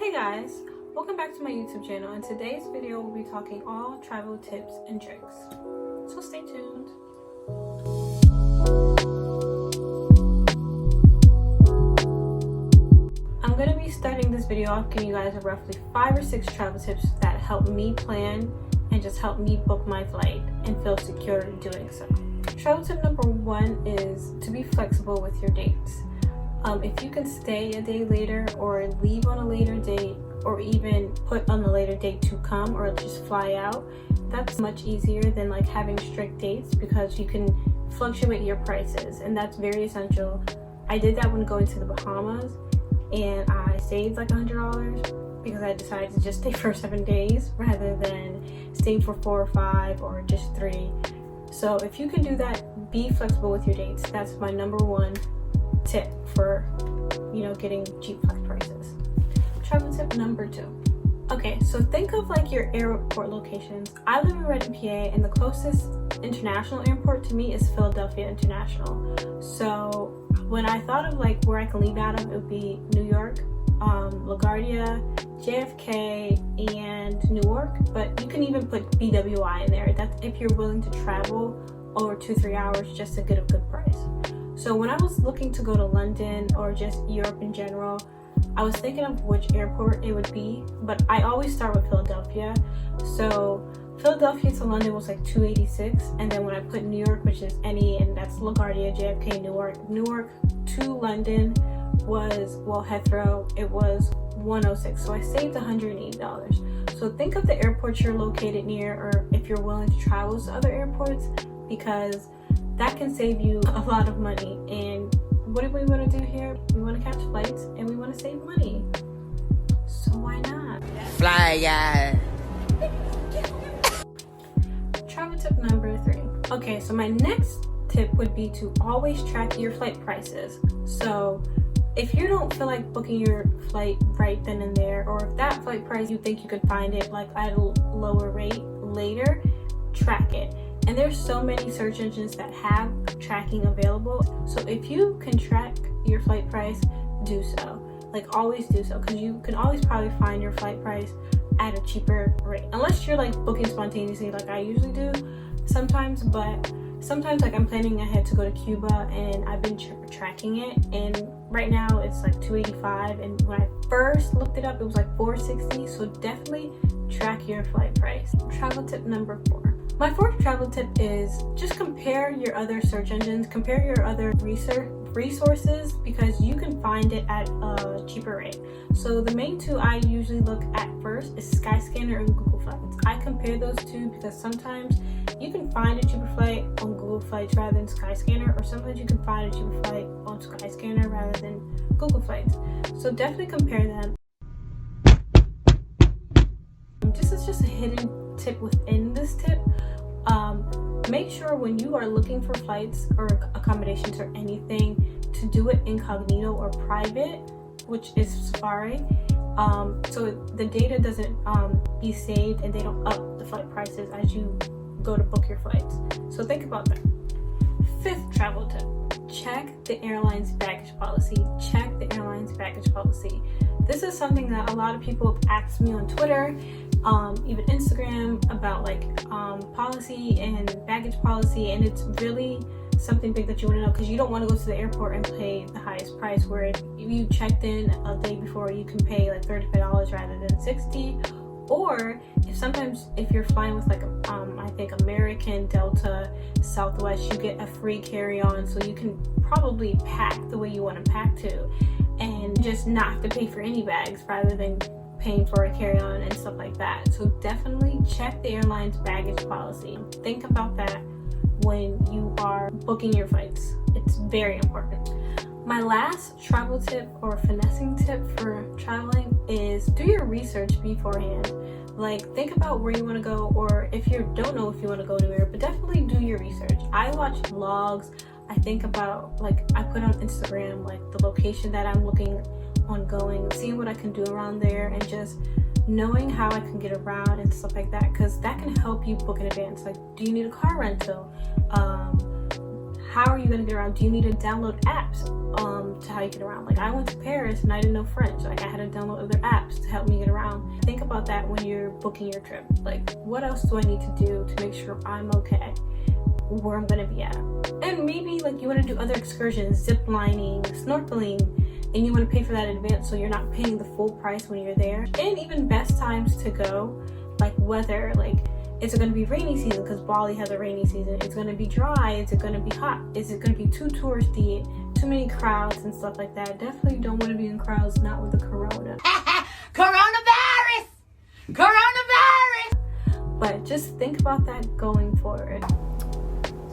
Hey guys, welcome back to my YouTube channel. In today's video we'll be talking all travel tips and tricks, so stay tuned. I'm going to be starting this video off giving you guys roughly 5 or 6 travel tips that help me plan and just help me book my flight and feel secure in doing so. Travel tip number 1 is to be flexible with your dates. If you can stay a day later or leave on a later date or even put on a later date to come or just fly out, that's much easier than like having strict dates because you can fluctuate your prices, and that's very essential. I did that when going to the Bahamas and I saved like $100 because I decided to just stay for 7 days rather than staying for 4 or 5 or just 3. So if you can do that, be flexible with your dates. That's my number 1 tip for, getting cheap flight prices. Travel tip number 2. Okay, so think of like your airport locations. I live in Redmond, PA, and the closest international airport to me is Philadelphia International. So when I thought of like where I can leave out of, it would be New York, LaGuardia, JFK, and Newark. But you can even put BWI in there. That's if you're willing to travel over 2-3 hours just to get a good price. So when I was looking to go to London or just Europe in general, I was thinking of which airport it would be, but I always start with Philadelphia. So Philadelphia to London was like $286, and then when I put New York, which is and that's LaGuardia, JFK, Newark to London was, Heathrow, it was $106, so I saved $180. So think of the airports you're located near, or if you're willing to travel to other airports, because that can save you a lot of money. And what do we want to do here? We want to catch flights and we want to save money. So why not? Fly, yeah. Travel tip number 3. Okay, so my next tip would be to always track your flight prices. So if you don't feel like booking your flight right then and there, or if that flight price you think you could find it like at a lower rate later, track it. And there's so many search engines that have tracking available. So if you can track your flight price, do so. Like always do so, because you can always probably find your flight price at a cheaper rate. Unless you're like booking spontaneously like I usually do sometimes, but sometimes like I'm planning ahead to go to Cuba and I've been tracking it, and right now it's like $285, and when I first looked it up it was like $460. So definitely track your flight price. Travel tip number 4. My 4th travel tip is just compare your other search engines, compare your other resources, because you can find it at a cheaper rate. So the main 2 I usually look at first is SKYSCANNER and Google Flights. I compare those 2 because sometimes you can find a cheaper flight on Google Flights rather than SKYSCANNER, or sometimes you can find a cheaper flight on SKYSCANNER rather than Google Flights. So definitely compare them. This is just a hidden tip within this tip. Make sure when you are looking for flights or accommodations or anything to do it incognito or private, which is Safari, so the data doesn't be saved and they don't up the flight prices as you go to book your flights. So think about that. 5th travel tip: check the airline's baggage policy. Check the airline's baggage policy. This is something that a lot of people have asked me on Twitter, even Instagram, about like policy and baggage policy, and it's really something big that you want to know, because you don't want to go to the airport and pay the highest price, where if you checked in a day before you can pay like $35 rather than $60. Or if you're flying with like I think American, Delta, Southwest, you get a free carry-on, so you can probably pack the way you want to pack too, and just not have to pay for any bags rather than paying for a carry-on and stuff like that. So definitely check the airline's baggage policy. Think about that when you are booking your flights. It's very important. My last travel tip or finessing tip for traveling is do your research beforehand. Like think about where you want to go, or if you don't know if you want to go anywhere, but definitely do your research. I watch vlogs. I think about, like, I put on Instagram like the location that I'm looking on going, seeing what I can do around there, and just knowing how I can get around and stuff like that, because that can help you book in advance. Like, do you need a car rental? how are you going to get around? Do you need to download apps to how you get around? Like, I went to Paris and I didn't know French. Like, I had to download other apps to help me get around. Think about that when you're booking your trip. Like, what else do I need to do to make sure I'm okay where I'm going to be at? And maybe like you want to do other excursions, zip lining, snorkeling, and you want to pay for that in advance so you're not paying the full price when you're there. And even best times to go, like weather, like, is it going to be rainy season because Bali has a rainy season? It's going to be dry? Is it going to be hot? Is it going to be too touristy? Too many crowds and stuff like that? Definitely don't want to be in crowds, not with the corona. Coronavirus! Coronavirus! But just think about that going forward.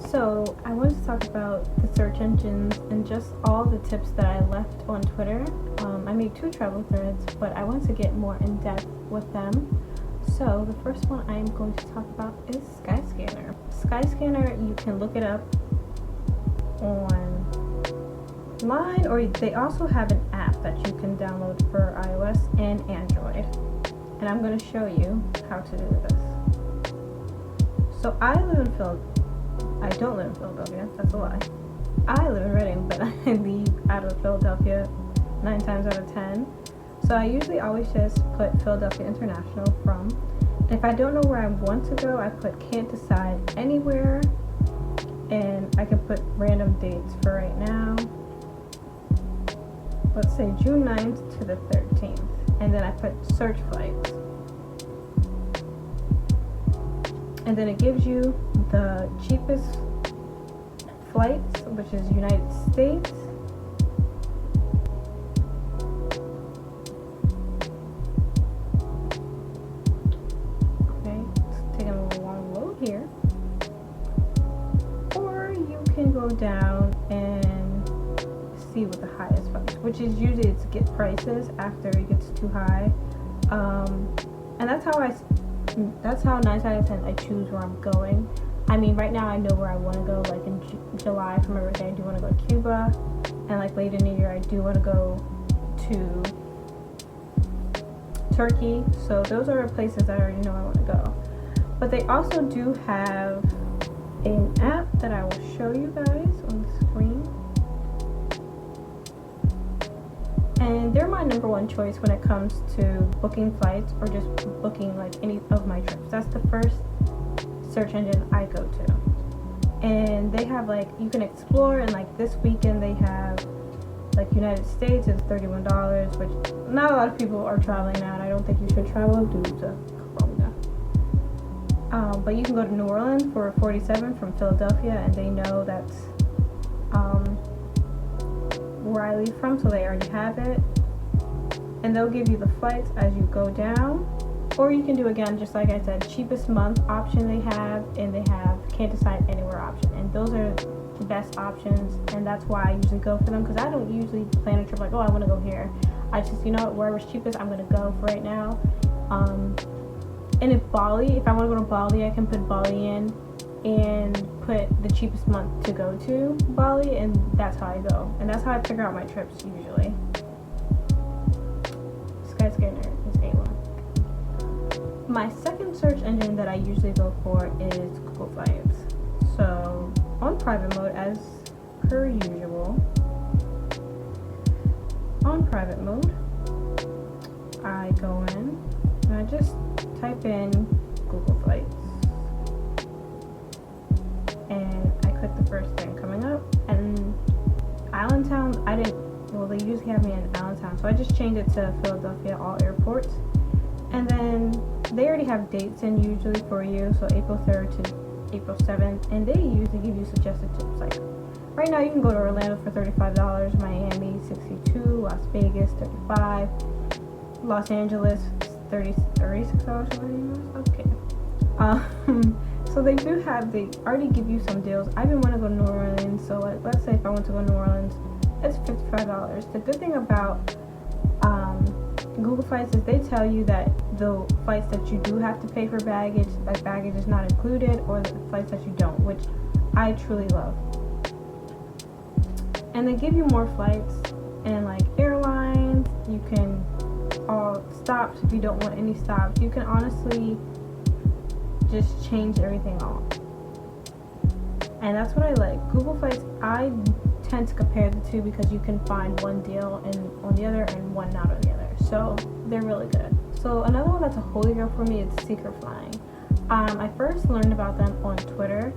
So I want to talk about the search engines and just all the tips that I left on Twitter. I made 2 travel threads, but I want to get more in depth with them. So the first one I'm going to talk about is SKYSCANNER. SKYSCANNER, you can look it up online, or they also have an app that you can download for iOS and Android. And I'm going to show you how to do this. So I don't live in Philadelphia, that's a lie. I live in Reading, but I leave out of Philadelphia 9 times out of 10. So I usually always just put Philadelphia International from. If I don't know where I want to go, I put can't decide anywhere. And I can put random dates for right now. Let's say June 9th to the 13th. And then I put search flights. And then it gives you the cheapest flights, which is United States. Okay, it's taking a little long load here. Or you can go down and see what the highest flights, which is usually to get prices after it gets too high. And that's how 9 out of 10 I choose where I'm going. I mean, right now I know where I want to go. Like in July for my birthday, I do want to go to Cuba, and like late in the year I do want to go to Turkey. So those are places that I already know I want to go. But they also do have an app that I will show you guys on the screen. And they're my #1 choice when it comes to booking flights or just booking like any of my trips. That's the first search engine I go to. And they have like, you can explore, and like this weekend they have like United States is $31, which not a lot of people are traveling now, and I don't think you should travel due to corona. But you can go to New Orleans for $47 from Philadelphia, and they know that's where I leave from, so they already have it. And they'll give you the flights as you go down. Or you can do, again, just like I said, cheapest month option they have, and they have can't decide anywhere option. And those are the best options, and that's why I usually go for them, because I don't usually plan a trip like, oh, I want to go here. I just, you know what, wherever's cheapest, I'm going to go for right now. And if I want to go to Bali, I can put Bali in and put the cheapest month to go to Bali, and that's how I go. And that's how I figure out my trips usually. SKYSCANNER is A1. My second search engine that I usually go for is Google Flights. So on private mode, as per usual, on private mode, I go in and I just type in Google Flights. And I click the first thing coming up, and Allentown, they usually have me in Allentown, so I just changed it to Philadelphia, all airports. And then they already have dates in usually for you, so April 3rd to April 7th, and they usually give you suggested trips. Like right now you can go to Orlando for $35, Miami $62, Las Vegas $35, Los Angeles $36. Okay. So they already give you some deals. I've been wanting to go to New Orleans, so like, let's say if I want to go to New Orleans, it's $55. The good thing about Google Flights is they tell you that the flights that you do have to pay for baggage, like baggage is not included, or the flights that you don't, which I truly love. And they give you more flights, and like airlines, you can all stops if you don't want any stops. You can honestly just change everything off. and that's what I like. Google Flights, I tend to compare the two because you can find one deal on the other and one not on the other, so they're really good. So another one that's a holy grail for me is SECRETFLYING. I first learned about them on Twitter,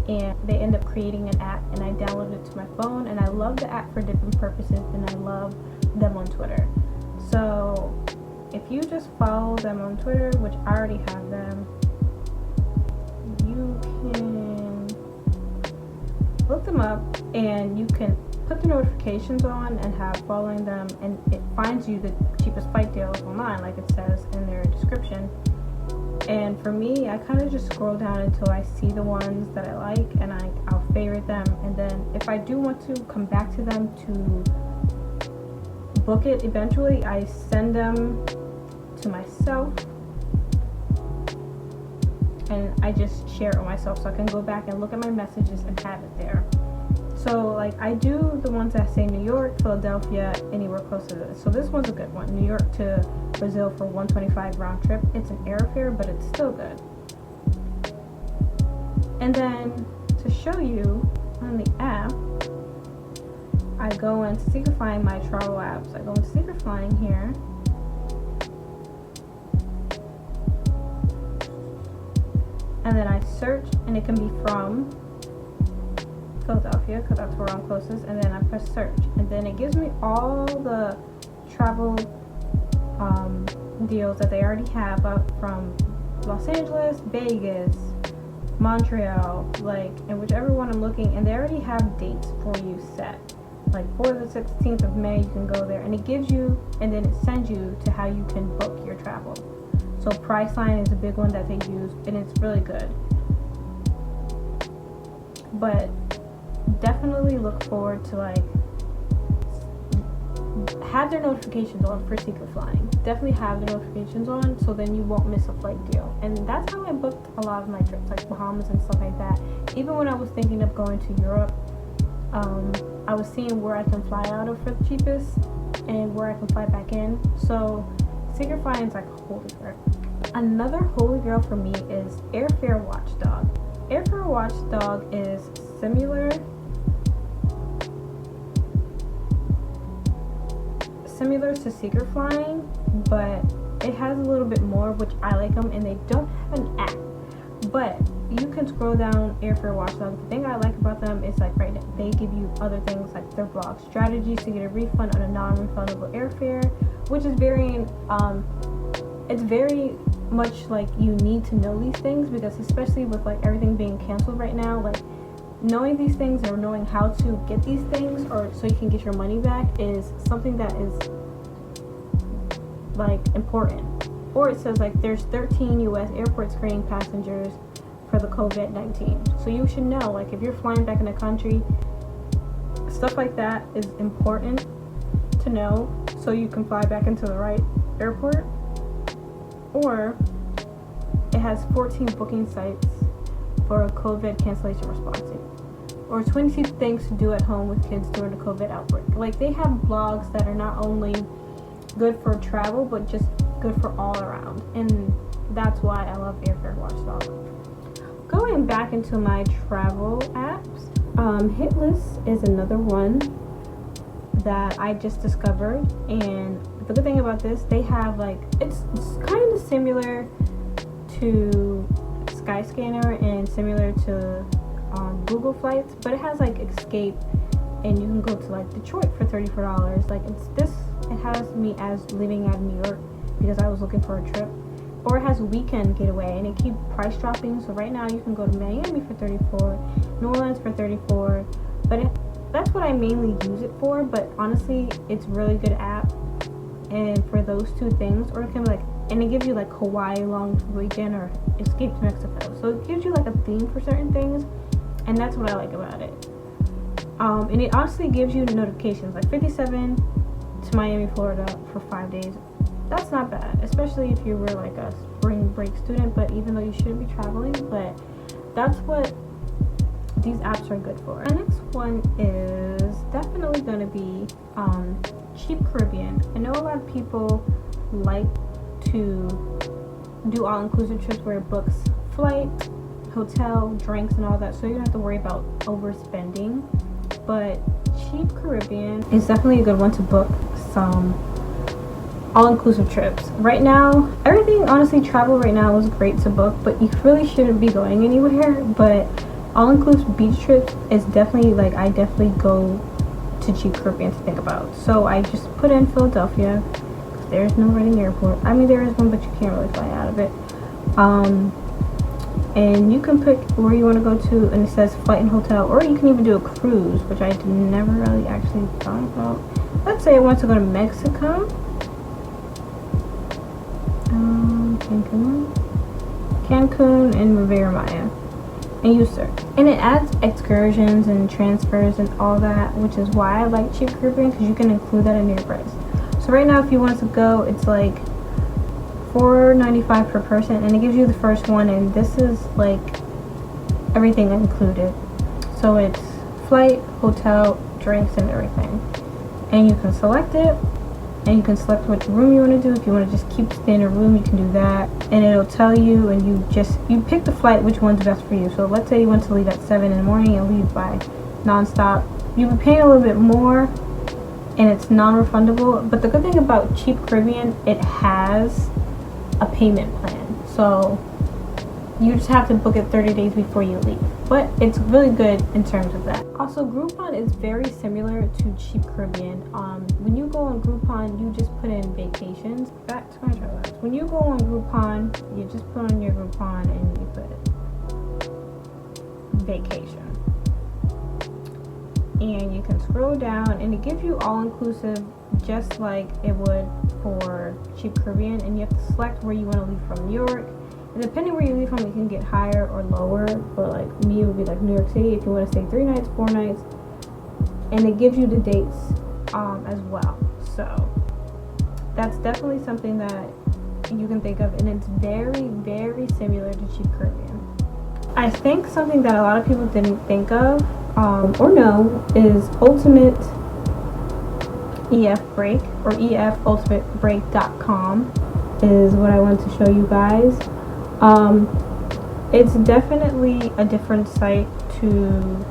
and they end up creating an app, and I downloaded it to my phone, and I love the app for different purposes, and I love them on Twitter. So if you just follow them on Twitter, which I already have them, you can look them up, and you can put the notifications on and have following them, and it finds you the cheapest flight deals online, like it says in their description. And for me, I kind of just scroll down until I see the ones that I like, and I'll favorite them, and then if I do want to come back to them to book it eventually, I send them to myself, and I just share it with myself so I can go back and look at my messages and have it there. So like I do the ones that say New York, Philadelphia, anywhere close to this. So this one's a good one. New York to Brazil for $125 round trip. It's an airfare, but it's still good. And then to show you on the app, I go into SECRETFLYING, my travel apps. I go into SECRETFLYING here. And then I search, and it can be from Philadelphia because that's where I'm closest, and then I press search, and then it gives me all the travel deals that they already have up from Los Angeles, Vegas, Montreal, like, and whichever one I'm looking, and they already have dates for you set. Like for the 16th of May, you can go there, and it gives you, and then it sends you to how you can book your travel. So Priceline is a big one that they use, and it's really good. But definitely look forward to like have their notifications on for SECRETFLYING. Definitely have the notifications on, so then you won't miss a flight deal. And that's how I booked a lot of my trips, like Bahamas and stuff like that. Even when I was thinking of going to Europe, I was seeing where I can fly out of for the cheapest and where I can fly back in. So SECRETFLYING is like holy grail. Another holy grail for me is AIRFAREWATCHDOG. AIRFAREWATCHDOG is similar to SECRETFLYING, but it has a little bit more, which I like them, and they don't have an app, but you can scroll down AIRFAREWATCHDOG. The thing I like about them is like right now they give you other things like their blog strategies to get a refund on a non-refundable airfare, which is very it's very much like you need to know these things, because especially with like everything being canceled right now, like knowing these things or knowing how to get these things or so you can get your money back is something that is like important. Or it says like there's 13 US airport screening passengers for the COVID-19. So you should know, like if you're flying back in the country, stuff like that is important to know so you can fly back into the right airport. Or it has 14 booking sites for a COVID cancellation response, or 22 things to do at home with kids during the COVID outbreak. Like they have blogs that are not only good for travel but just good for all around, and that's why I love AIRFAREWATCHDOG. Going back into my travel apps, HITLIST is another one that I just discovered, and the good thing about this, they have like it's kind of similar to SKYSCANNER and similar to Google Flights, but it has like Escape, and you can go to like Detroit for $34. Like it has me as living out of New York because I was looking for a trip. Or it has a weekend getaway, and it keeps price dropping. So right now you can go to Miami for $34, New Orleans for $34, but that's what I mainly use it for. But honestly, it's a really good app, and for those two things, or it can be like, and it gives you like Hawaii long weekend or Escape to Mexico. So it gives you like a theme for certain things, and that's what I like about it. And it honestly gives you notifications like 57 to Miami, Florida for 5 days. That's not bad, especially if you were like a spring break student, but even though you shouldn't be traveling, but that's what these apps are good for. The next one is definitely going to be CHEAPCARIBBEAN. I know a lot of people like to do all-inclusive trips where it books flight, hotel, drinks, and all that, so you don't have to worry about overspending. But Cheap Caribbean is definitely a good one to book some all-inclusive trips. Right now, everything, honestly, travel right now is great to book, but you really shouldn't be going anywhere. But all-inclusive beach trips is definitely, like, I definitely go to Cheap Caribbean to think about. So I just put in Philadelphia. There's no Reading Airport. I mean, there is one, but you can't really fly out of it. And you can pick where you want to go to, and it says flight and hotel, or you can even do a cruise, which I never really actually thought about. Let's say I want to go to Mexico. Cancun and Riviera Maya, and you search, and it adds excursions and transfers and all that, which is why I like Cheap Caribbean, because you can include that in your price. So right now, if you want to go, it's like $4.95 per person, and it gives you the first one, and this is like everything included. So it's flight, hotel, drinks, and everything, and you can select it. And you can select which room you want to do. If you want to just keep staying in a room, you can do that, and it'll tell you, and you pick the flight, which one's best for you. So let's say you want to leave at 7 in the morning and leave by non-stop. You'll be paying a little bit more, and it's non-refundable. But the good thing about Cheap Caribbean, it has a payment plan, so you just have to book it 30 days before you leave. But it's really good in terms of that. Also, Groupon is very similar to Cheap Caribbean. When you go on Groupon, you just put in vacations. Back to my travel apps. When you go on Groupon, you just put on your Groupon and you put vacation. And you can scroll down, and it gives you all-inclusive, just like it would for Cheap Caribbean. And you have to select where you want to leave from. New York. And depending where you leave from, it can get higher or lower. But like me, it would be like New York City if you want to stay 3 nights, 4 nights. And it gives you the dates as well. So that's definitely something that you can think of. And it's very, very similar to Cheap Caribbean. I think something that a lot of people didn't think of or know is Ultimate EF Break, or EFUltimatebreak.com is what I wanted to show you guys. It's definitely a different site to,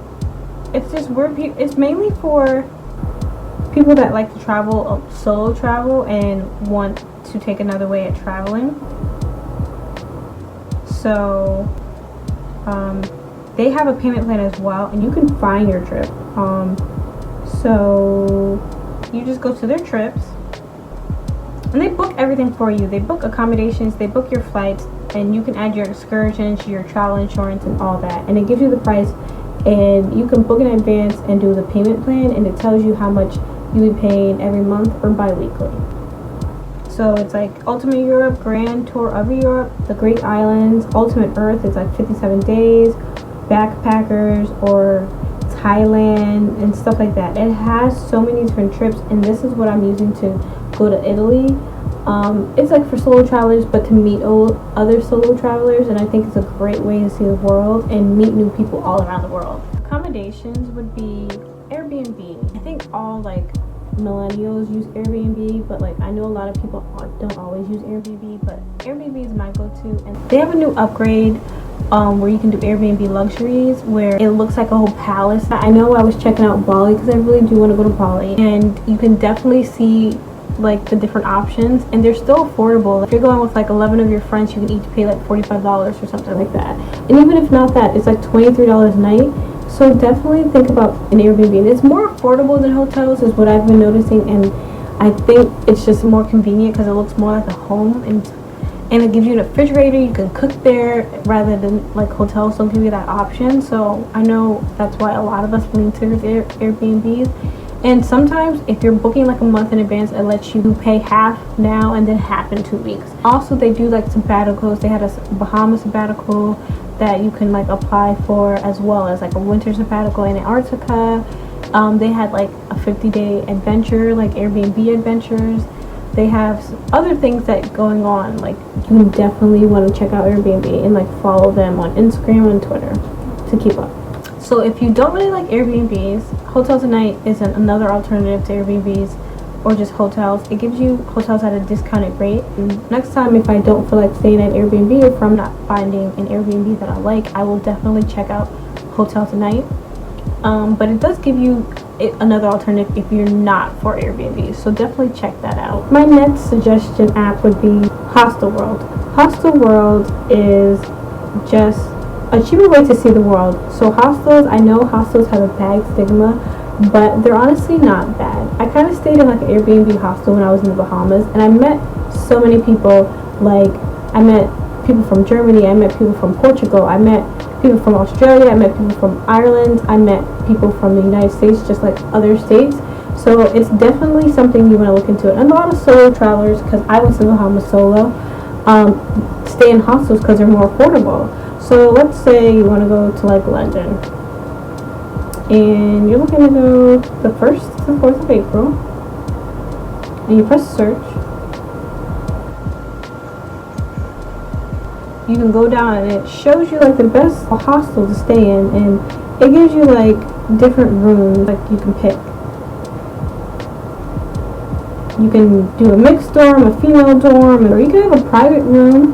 it's just where it's mainly for people that like to travel, solo travel, and want to take another way at traveling. So they have a payment plan as well, and you can find your trip. So you just go to their trips, and they book everything for you. They book accommodations, they book your flights, and you can add your excursions, your travel insurance, and all that. And it gives you the price, and you can book in advance and do the payment plan, and it tells you how much you'll be paying every month or bi-weekly. So it's like Ultimate Europe, Grand Tour of Europe, the Greek Islands, Ultimate Earth, it's like 57 days, Backpackers, or Thailand, and stuff like that. It has so many different trips, and this is what I'm using to go to Italy. It's like for solo travelers, but to meet other solo travelers, and I think it's a great way to see the world and meet new people all around the world. Accommodations would be Airbnb. I think all like millennials use Airbnb, but like I know a lot of people don't always use Airbnb, but Airbnb is my go-to. And they have a new upgrade where you can do Airbnb luxuries, where it looks like a whole palace. I know I was checking out Bali because I really do want to go to Bali, and you can definitely see like the different options, and they're still affordable. If you're going with like 11 of your friends, you can each pay like $45 or something like that. And even if not that, it's like $23 a night. So definitely think about an Airbnb. And it's more affordable than hotels is what I've been noticing, and I think it's just more convenient because it looks more like a home, and it gives you a refrigerator. You can cook there rather than like hotels don't give you that option. So I know that's why a lot of us lean to Airbnbs. And sometimes if you're booking like a month in advance, it lets you pay half now and then half in 2 weeks. Also, they do like sabbaticals. They had a Bahama sabbatical that you can like apply for, as well as like a winter sabbatical in Antarctica. They had like a 50-day adventure, like Airbnb adventures. They have other things that going on. Like you definitely want to check out Airbnb and like follow them on Instagram and Twitter to keep up. So if you don't really like Airbnbs, HOTELTONIGHT is another alternative to Airbnbs. or just hotels. It gives you hotels at a discounted rate. And next time, if I don't feel like staying at Airbnb, or if I'm not finding an Airbnb that I like, I will definitely check out HOTELTONIGHT. But it does give you another alternative if you're not for Airbnb, so definitely check that out. My next suggestion app would be HostelWorld. HostelWorld is just a cheaper way to see the world. So hostels, I know hostels have a bad stigma, but they're honestly not bad. I kind of stayed in like an Airbnb hostel when I was in the Bahamas, and I met so many people. Like, I met people from Germany, I met people from Portugal, I met people from Australia, I met people from Ireland, I met people from the United States, just like other states. So it's definitely something you want to look into. And a lot of solo travelers, because I went to the Bahamas solo, stay in hostels because they're more affordable. So let's say you want to go to like London, and you're looking to go the 1st to the 4th of April, and you press search. You can go down and it shows you like the best hostel to stay in, and it gives you like different rooms like you can pick. You can do a mixed dorm, a female dorm, or you can have a private room.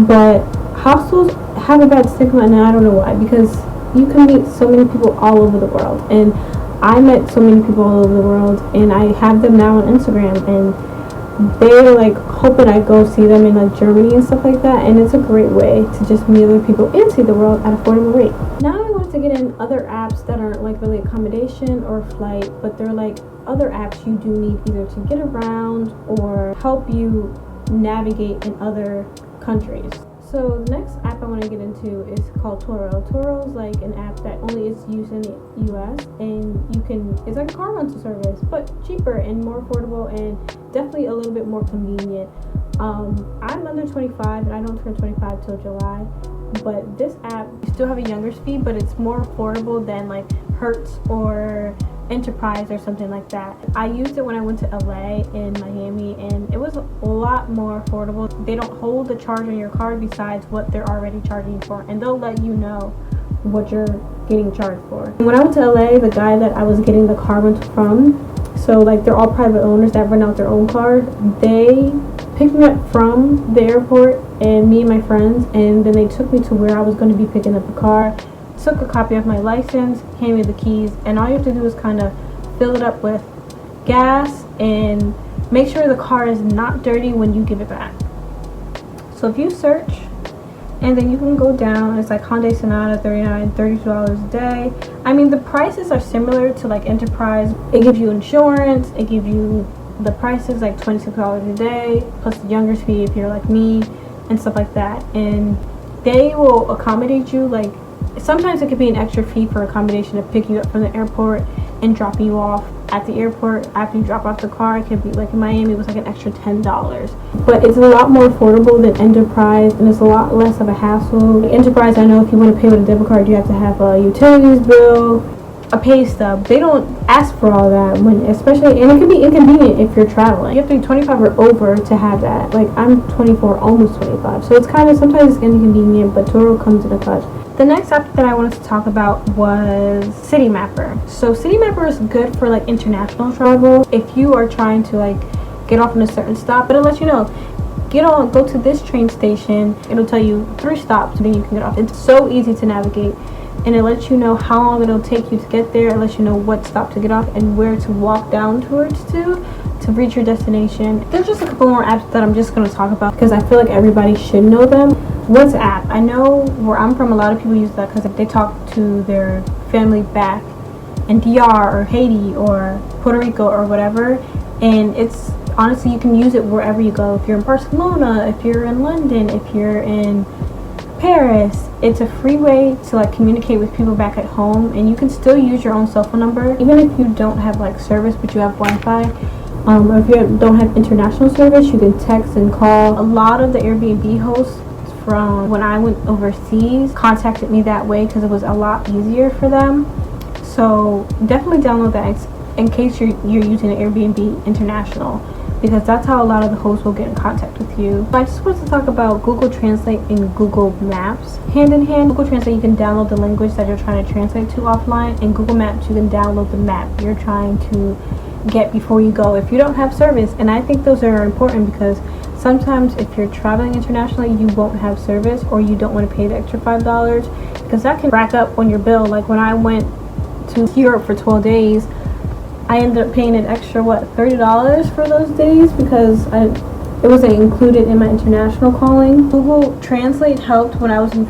But hostels have a bad stigma, and I don't know why, because you can meet so many people all over the world, and I met so many people all over the world, and I have them now on Instagram, and they're like hoping I go see them in like Germany and stuff like that, and it's a great way to just meet other people and see the world at affordable rate. Now I want to get in other apps that aren't like really accommodation or flight, but they're like other apps you do need either to get around or help you navigate in other countries. So the next app I want to get into is called TURO. TURO is like an app that only is used in the US, and it's like a car rental service, but cheaper and more affordable, and definitely a little bit more convenient. I'm under 25 and I don't turn 25 till July, but this app, you still have a younger speed, but it's more affordable than like Hertz or Enterprise or something like that. I used it when I went to LA and Miami, and it was a lot more affordable. They don't hold the charge on your card besides what they're already charging you for, and they'll let you know what you're getting charged for. When I went to LA, the guy that I was getting the car rental from, so like they're all private owners that rent out their own cars, they picked me up from the airport, and me and my friends, and then they took me to where I was going to be picking up the car, took a copy of my license, handed me the keys, and all you have to do is kind of fill it up with gas and make sure the car is not dirty when you give it back. So if you search, and then you can go down, it's like Hyundai Sonata, $32 a day. I mean, the prices are similar to like Enterprise. It gives you insurance, it gives you the prices like $26 a day, plus the younger speed if you're like me, and stuff like that. And they will accommodate you. Like, sometimes it could be an extra fee for accommodation to pick you up from the airport and dropping you off at the airport. After you drop off the car, it could be like in Miami, it was like an extra $10. But it's a lot more affordable than Enterprise, and it's a lot less of a hassle. Like Enterprise, I know if you want to pay with a debit card, you have to have a utilities bill, a pay stub. They don't ask for all that, especially, and it can be inconvenient if you're traveling. You have to be 25 or over to have that. Like, I'm 24, almost 25, so it's kind of, sometimes it's inconvenient, but TURO comes in a clutch. The next app that I wanted to talk about was CITYMAPPER. So CITYMAPPER is good for like international travel. If you are trying to like get off in a certain stop, but it'll let you know, go to this train station. It'll tell you 3 stops, and then you can get off. It's so easy to navigate, and it lets you know how long it'll take you to get there. It lets you know what stop to get off and where to walk down towards to reach your destination. There's just a couple more apps that I'm just going to talk about because I feel like everybody should know them. WhatsApp. I know where I'm from, a lot of people use that because they talk to their family back in DR or Haiti or Puerto Rico or whatever, and it's honestly, you can use it wherever you go. If you're in Barcelona, if you're in London, if you're in Paris, it's a free way to like communicate with people back at home, and you can still use your own cell phone number even if you don't have like service but you have Wi-Fi. Or if you don't have international service, you can text and call. A lot of the Airbnb hosts from when I went overseas contacted me that way because it was a lot easier for them. So definitely download that in case you're using Airbnb International, because that's how a lot of the hosts will get in contact with you. I just wanted to talk about Google Translate and Google Maps. Hand in hand, Google Translate, you can download the language that you're trying to translate to offline, and Google Maps, you can download the map you're trying to get before you go if you don't have service. And I think those are important because sometimes if you're traveling internationally, you won't have service, or you don't want to pay the extra $5 because that can rack up on your bill. Like when I went to Europe for 12 days, I ended up paying an extra $30 for those days because it wasn't included in my international calling. Google Translate helped when I was in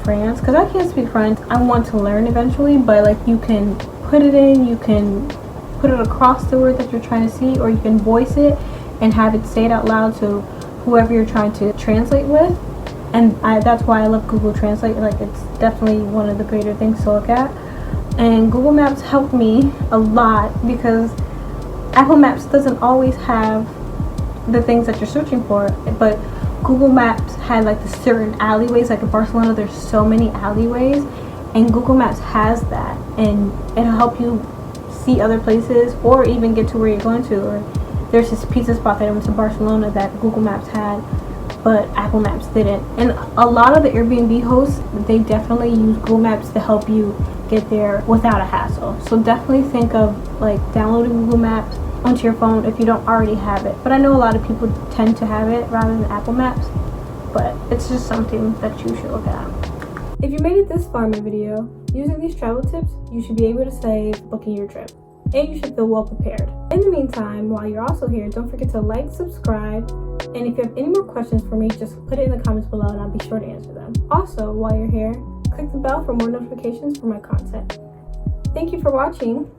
France because I can't speak French. I want to learn eventually, but like you can put it in, you can put it across the word that you're trying to see, or you can voice it and have it say it out loud to whoever you're trying to translate with. And that's why I love Google Translate. Like it's definitely one of the greater things to look at. And Google Maps helped me a lot because Apple Maps doesn't always have the things that you're searching for, but Google Maps had like the certain alleyways. Like in Barcelona, there's so many alleyways, and Google Maps has that, and it'll help you see other places or even get to where you're going to. Or there's this pizza spot that I went to Barcelona that Google Maps had, but Apple Maps didn't. And a lot of the Airbnb hosts, they definitely use Google Maps to help you get there without a hassle. So definitely think of like downloading Google Maps onto your phone if you don't already have it. But I know a lot of people tend to have it rather than Apple Maps, but it's just something that you should look at. If you made it this far in my video, using these travel tips, you should be able to save booking your trip, and you should feel well prepared. In the meantime, while you're also here, don't forget to like, subscribe, and if you have any more questions for me, just put it in the comments below and I'll be sure to answer them. Also, while you're here, click the bell for more notifications for my content. Thank you for watching.